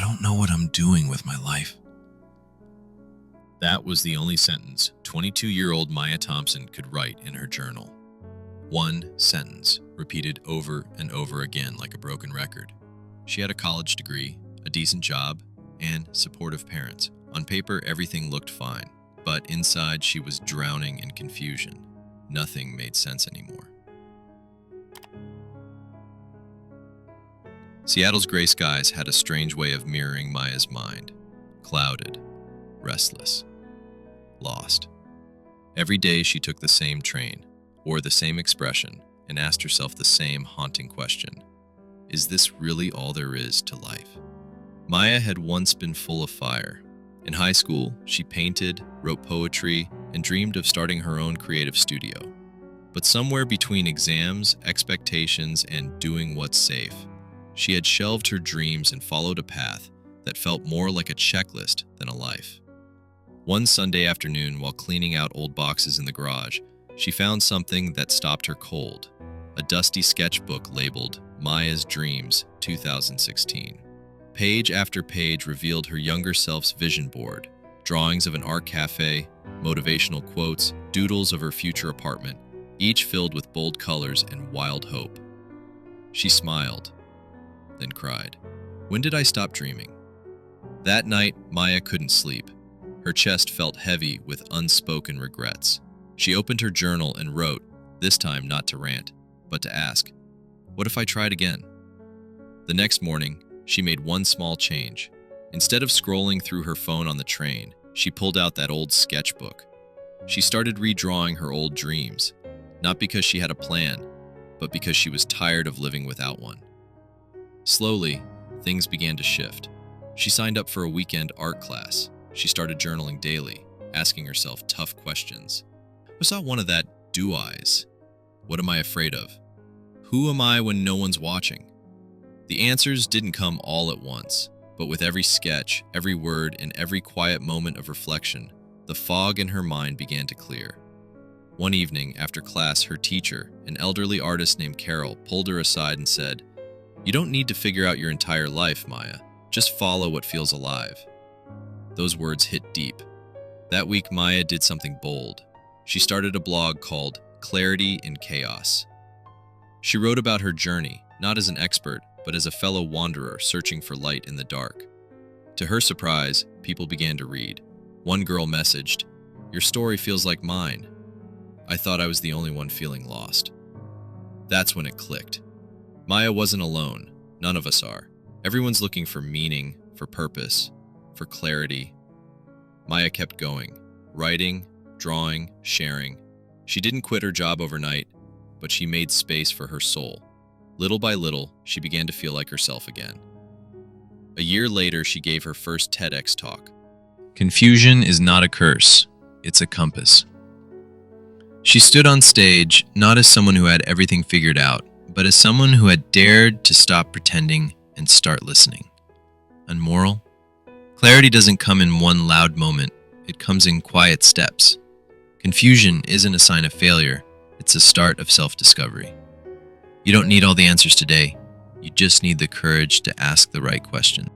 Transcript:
don't know what I'm doing with my life." That was the only sentence 22-year-old Maya Thompson could write in her journal. One sentence, repeated over and over again like a broken record. She had a college degree, a decent job, and supportive parents. On paper, everything looked fine, but inside she was drowning in confusion. Nothing made sense anymore. Seattle's gray skies had a strange way of mirroring Maya's mind. Clouded, restless, lost. Every day she took the same train, wore the same expression, and asked herself the same haunting question. Is this really all there is to life? Maya had once been full of fire. In high school, she painted, wrote poetry, and dreamed of starting her own creative studio. But somewhere between exams, expectations, and doing what's safe, she had shelved her dreams and followed a path that felt more like a checklist than a life. One Sunday afternoon, while cleaning out old boxes in the garage, she found something that stopped her cold, a dusty sketchbook labeled Maya's Dreams 2016. Page after page revealed her younger self's vision board, drawings of an art cafe, motivational quotes, doodles of her future apartment, each filled with bold colors and wild hope. She smiled, then cried. When did I stop dreaming? That night, Maya couldn't sleep. Her chest felt heavy with unspoken regrets. She opened her journal and wrote, this time not to rant, but to ask, what if I tried again? The next morning, she made one small change. Instead of scrolling through her phone on the train, she pulled out that old sketchbook. She started redrawing her old dreams, not because she had a plan, but because she was tired of living without one. Slowly, things began to shift. She signed up for a weekend art class. She started journaling daily, asking herself tough questions. Was not one of that do-I's? What am I afraid of? Who am I when no one's watching? The answers didn't come all at once, but with every sketch, every word, and every quiet moment of reflection, the fog in her mind began to clear. One evening, after class, her teacher, an elderly artist named Carol, pulled her aside and said, "You don't need to figure out your entire life, Maya. Just follow what feels alive." Those words hit deep. That week, Maya did something bold. She started a blog called Clarity in Chaos. She wrote about her journey, not as an expert, but as a fellow wanderer searching for light in the dark. To her surprise, people began to read. One girl messaged, "Your story feels like mine. I thought I was the only one feeling lost." That's when it clicked. Maya wasn't alone. None of us are. Everyone's looking for meaning, for purpose, for clarity. Maya kept going, writing, drawing, sharing. She didn't quit her job overnight, but she made space for her soul. Little by little, she began to feel like herself again. A year later, she gave her first TEDx talk. Confusion is not a curse, it's a compass. She stood on stage not as someone who had everything figured out, but as someone who had dared to stop pretending and start listening. And moral? Clarity doesn't come in one loud moment, it comes in quiet steps. Confusion isn't a sign of failure, it's a start of self-discovery. You don't need all the answers today, you just need the courage to ask the right question.